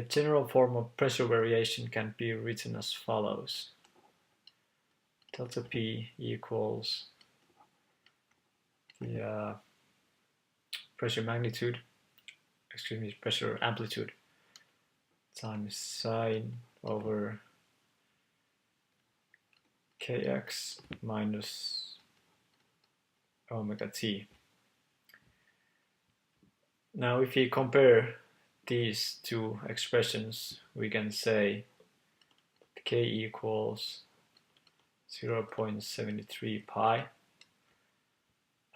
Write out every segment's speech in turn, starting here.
The general form of pressure variation can be written as follows. Delta P equals the pressure amplitude times sine over kx minus omega t. Now if we compare these two expressions, we can say k equals 0.73 pi,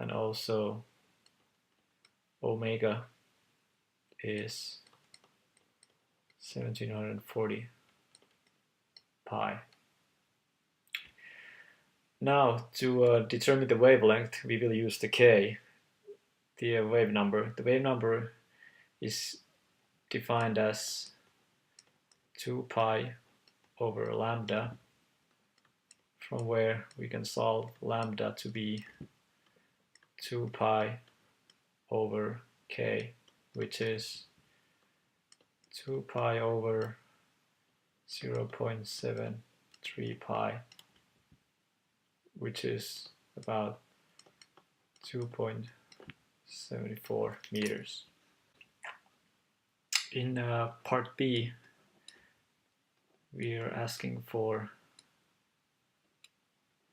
and also omega is 1740 pi. Now to determine the wavelength, we will use the k, the wave number. The wave number is defined as 2 pi over lambda, from where we can solve lambda to be 2 pi over k, which is 2 pi over 0.73 pi, which is about 2.74 meters. In part B, we are asking for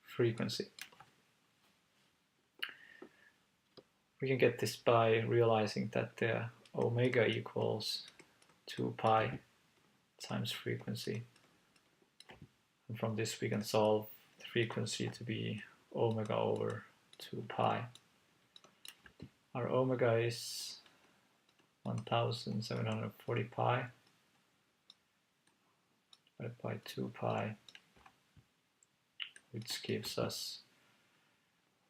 frequency. We can get this by realizing that the omega equals 2 pi times frequency. And from this we can solve the frequency to be omega over 2 pi. Our omega is 1740 pi divided by 2 pi, which gives us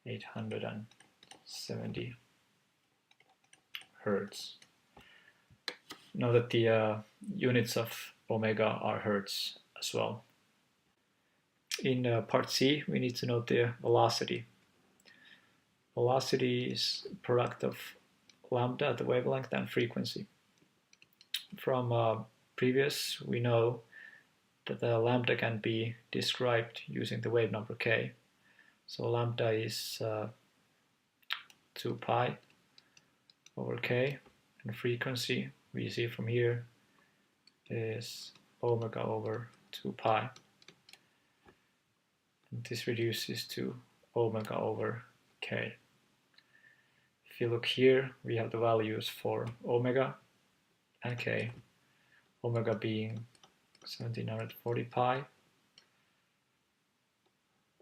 870 hertz. Note that the units of omega are hertz as well. In part C, we need to note the velocity. Velocity is a product of lambda, the wavelength, and frequency. From previous, we know that the lambda can be described using the wave number k. So lambda is 2 pi over k, and frequency we see from here is omega over 2 pi. And this reduces to omega over k. If you look here, we have the values for omega and k. Omega being 1740 pi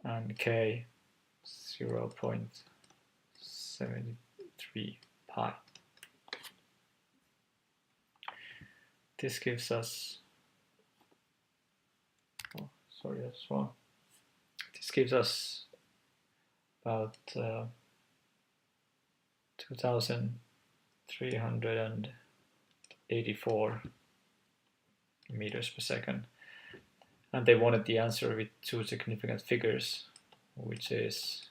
and k 0.73 pi. This gives us, This gives us about 2,384 meters per second. And they wanted the answer with two significant figures, which is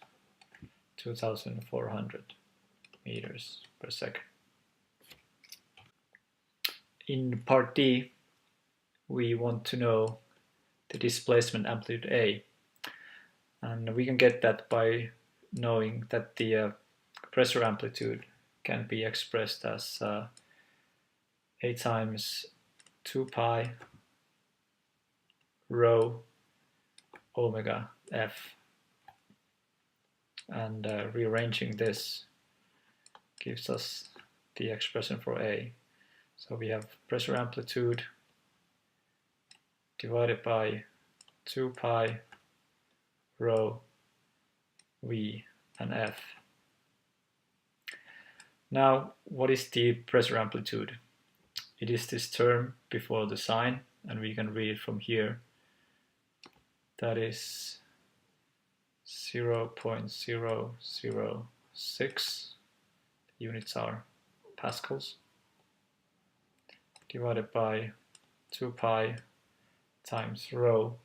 2,400 meters per second. In part D, we want to know the displacement amplitude A. And we can get that by knowing that the pressure amplitude can be expressed as A times 2 pi rho omega f. And rearranging this gives us the expression for A. So we have pressure amplitude divided by 2 pi rho v and f. Now, what is the pressure amplitude? It is this term before the sign, and we can read it from here. That is 0.006, units are pascals, divided by 2 pi times rho,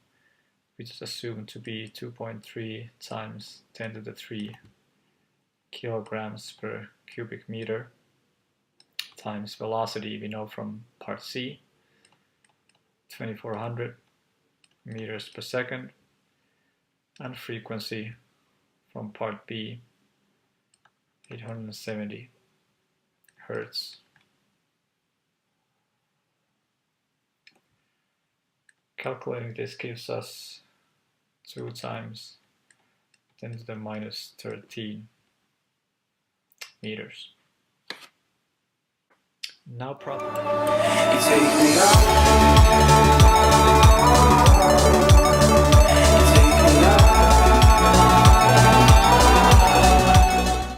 which is assumed to be 2.3 times 10 to the 3 kilograms per cubic meter, times velocity we know from part C, 2400 meters per second, and frequency from part B 870 Hertz. Calculating this gives us 2 times 10 to the minus 13 meters. Now problem.